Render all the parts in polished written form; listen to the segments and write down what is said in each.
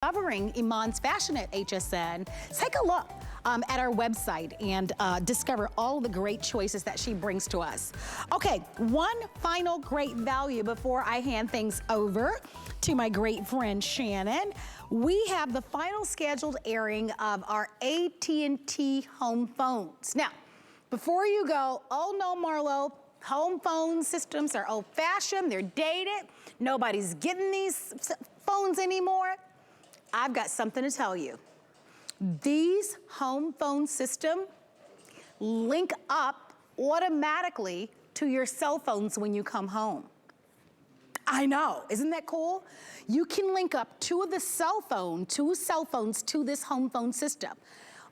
Covering Iman's fashion at HSN. Take a look at our website and discover all the great choices that she brings to us. Okay, one final great value before I hand things over to my great friend Shannon. We have the final scheduled airing of our AT&T home phones. Now, before you go, oh no, Marlo, home phone systems are old-fashioned, they're dated, nobody's getting these phones anymore. I've got something to tell you. These home phone systems link up automatically to your cell phones when you come home. I know, isn't that cool? You can link up two cell phones to this home phone system.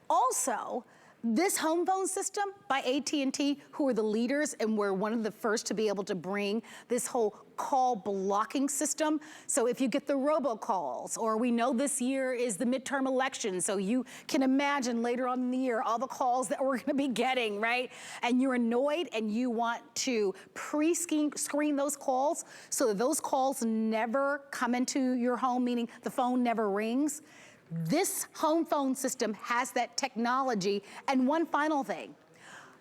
Also, this home phone system by AT&T, who are the leaders and were one of the first to be able to bring this whole call blocking system. So if you get the robocalls, or we know this year is the midterm election, so you can imagine later on in the year all the calls that we're gonna be getting, right? And you're annoyed and you want to pre-screen those calls so that those calls never come into your home, meaning the phone never rings. This home phone system has that technology. And one final thing,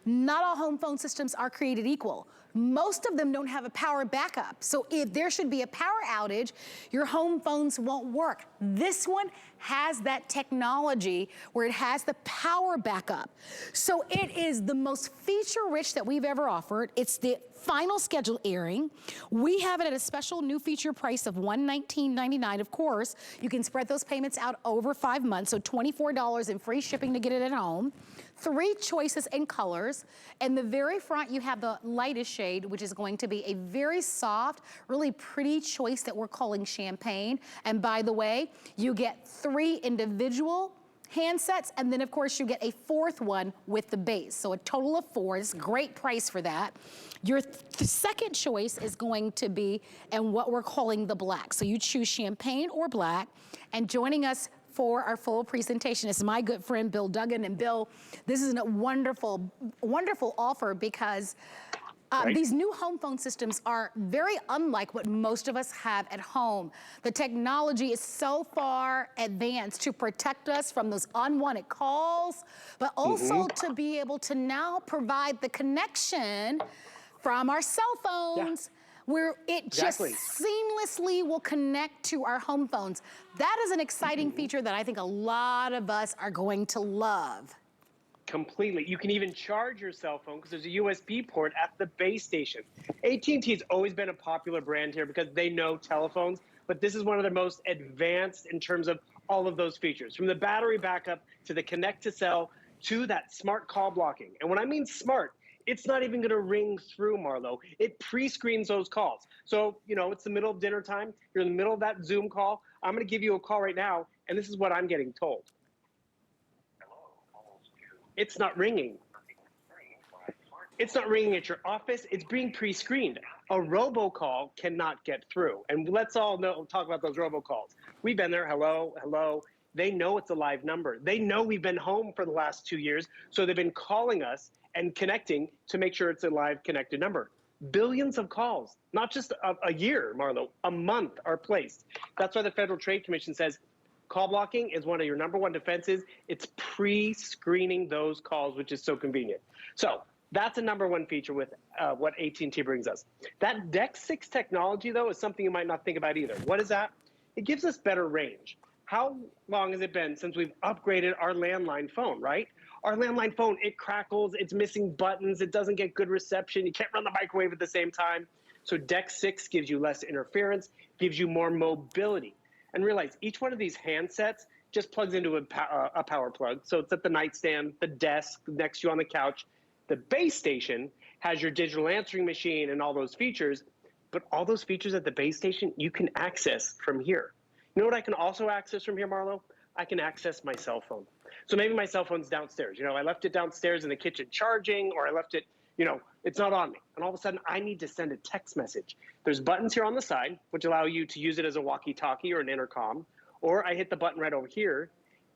not all home phone systems are created equal. Most of them don't have a power backup. So if there should be a power outage, your home phones won't work. This one has that technology where it has the power backup. So it is the most feature-rich that we've ever offered. It's the final scheduled airing. We have it at a special new feature price of $119.99. Of course, you can spread those payments out over 5 months, so $24 in free shipping to get it at home. 3 choices in colors. In the very front, you have the lightest shade, which is going to be a very soft, really pretty choice that we're calling champagne. And by the way, you get 3 individual handsets, and then of course you get a 4th one with the base. So a total of 4. It's a great price for that. Your second choice is going to be in what we're calling the black. So you choose champagne or black, and joining us for our full presentation is my good friend Bill Duggan. And Bill, this is a wonderful, wonderful offer because these new home phone systems are very unlike what most of us have at home. The technology is so far advanced to protect us from those unwanted calls, but also to be able to now provide the connection from our cell phones where it just seamlessly will connect to our home phones. That is an exciting feature that I think a lot of us are going to love. Completely. You can even charge your cell phone because there's a USB port at the base station. AT&T has always been a popular brand here because they know telephones, but this is one of the most advanced in terms of all of those features, from the battery backup to the connect to cell to that smart call blocking. And when I mean smart, it's not even going to ring through, Marlo. It pre-screens those calls. So, you know, it's the middle of dinner time. You're in the middle of that Zoom call. I'm going to give you a call right now, and this is what I'm getting told. It's not ringing. It's not ringing at your office. It's being pre-screened. A robocall cannot get through. And let's all talk about those robocalls. We've been there. Hello, hello. They know it's a live number. They know we've been home for the last 2 years, so they've been calling us and connecting to make sure it's a live connected number. Billions of calls, not just a year, Marlo, a month are placed. That's why the Federal Trade Commission says call blocking is one of your #1 defenses. It's pre-screening those calls, which is so convenient. So that's a #1 feature with what AT&T brings us. That DEX 6 technology, though, is something you might not think about either. What is that? It gives us better range. How long has it been since we've upgraded our landline phone, right? Our landline phone, it crackles, it's missing buttons, it doesn't get good reception, you can't run the microwave at the same time. So DEX 6 gives you less interference, gives you more mobility. And realize each one of these handsets just plugs into a power plug. So it's at the nightstand, the desk, next to you on the couch. The base station has your digital answering machine and all those features, but all those features at the base station you can access from here. You know what I can also access from here, Marlo? I can access my cell phone. So maybe my cell phone's downstairs. You know, I left it downstairs in the kitchen charging, or I left it, you know, it's not on me. And all of a sudden, I need to send a text message. There's buttons here on the side, which allow you to use it as a walkie-talkie or an intercom. Or I hit the button right over here.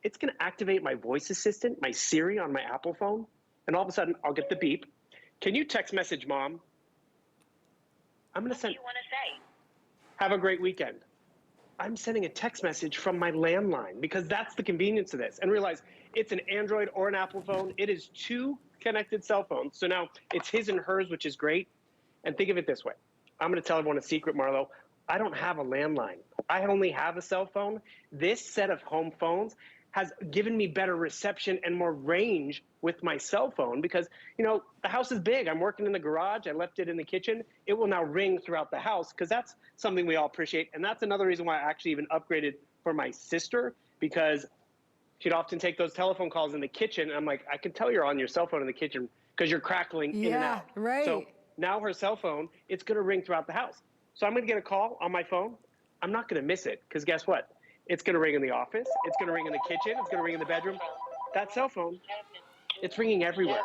It's going to activate my voice assistant, my Siri on my Apple phone. And all of a sudden, I'll get the beep. Can you text message Mom? I'm going to send. What do you want to say? Have a great weekend. I'm sending a text message from my landline because that's the convenience of this. And realize it's an Android or an Apple phone. It is two connected cell phones. So now it's his and hers, which is great. And think of it this way. I'm going to tell everyone a secret, Marlo. I don't have a landline. I only have a cell phone. This set of home phones has given me better reception and more range with my cell phone because, you know, the house is big. I'm working in the garage. I left it in the kitchen. It will now ring throughout the house because that's something we all appreciate. And that's another reason why I actually even upgraded for my sister, because she'd often take those telephone calls in the kitchen. And I'm like, I can tell you're on your cell phone in the kitchen because you're crackling in and out. Right. So now her cell phone, it's going to ring throughout the house. So I'm going to get a call on my phone. I'm not going to miss it because guess what? It's going to ring in the office. It's going to ring in the kitchen. It's going to ring in the bedroom. That cell phone, it's ringing everywhere.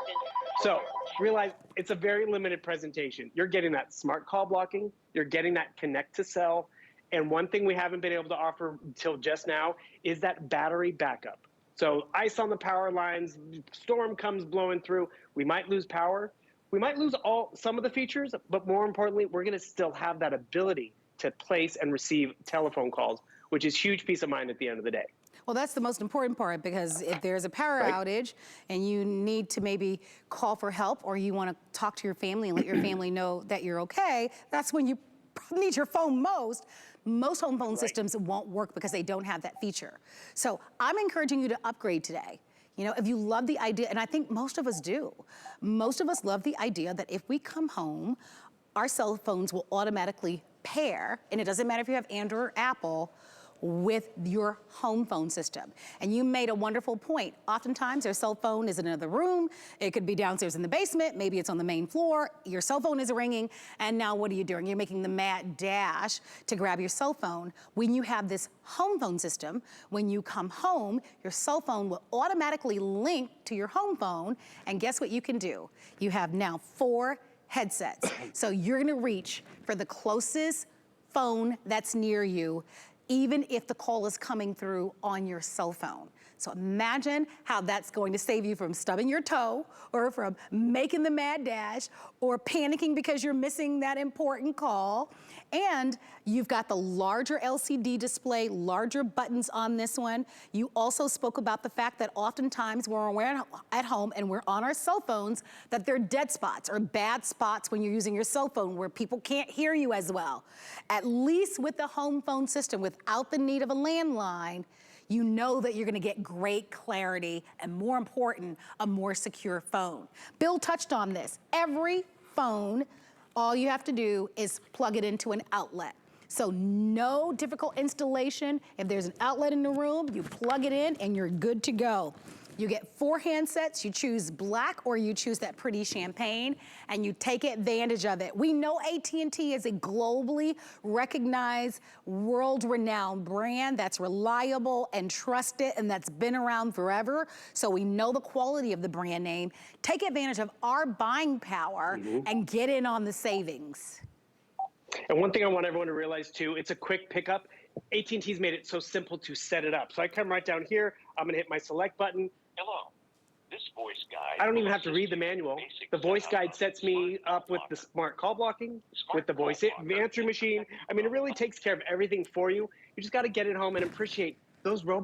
So realize it's a very limited presentation. You're getting that smart call blocking. You're getting that connect to cell. And one thing we haven't been able to offer until just now is that battery backup. So ice on the power lines, storm comes blowing through. We might lose power. We might lose some of the features, but more importantly, we're going to still have that ability to place and receive telephone calls, which is huge peace of mind at the end of the day. Well, that's the most important part, because if there's a power outage and you need to maybe call for help, or you want to talk to your family and let your family know that you're okay, that's when you need your phone most. Most home phone systems won't work because they don't have that feature. So I'm encouraging you to upgrade today. You know, if you love the idea, and I think most of us do, most of us love the idea that if we come home, our cell phones will automatically pair, and it doesn't matter if you have Android or Apple, with your home phone system. And you made a wonderful point. Oftentimes their cell phone is in another room. It could be downstairs in the basement. Maybe it's on the main floor. Your cell phone is ringing. And now what are you doing? You're making the mad dash to grab your cell phone. When you have this home phone system, when you come home, your cell phone will automatically link to your home phone. And guess what you can do? You have now 4 headsets. So you're gonna reach for the closest phone that's near you, even if the call is coming through on your cell phone. So imagine how that's going to save you from stubbing your toe, or from making the mad dash, or panicking because you're missing that important call. And you've got the larger LCD display, larger buttons on this one. You also spoke about the fact that oftentimes when we're at home and we're on our cell phones, that they're dead spots or bad spots when you're using your cell phone where people can't hear you as well. At least with the home phone system, without the need of a landline, you know that you're gonna get great clarity, and more important, a more secure phone. Bill touched on this. Every phone, all you have to do is plug it into an outlet. So no difficult installation. If there's an outlet in the room, you plug it in and you're good to go. You get 4 handsets, you choose black or you choose that pretty champagne, and you take advantage of it. We know AT&T is a globally recognized, world-renowned brand that's reliable and trusted and that's been around forever. So we know the quality of the brand name. Take advantage of our buying power and get in on the savings. And one thing I want everyone to realize too, it's a quick pickup. AT&T's made it so simple to set it up. So I come right down here, I'm gonna hit my select button. Hello. This voice guide. I don't even have to read the manual. The voice guide sets me up with the smart call blocking, with the voice answering machine. I mean, it really takes care of everything for you. You just gotta get it home and appreciate those robots.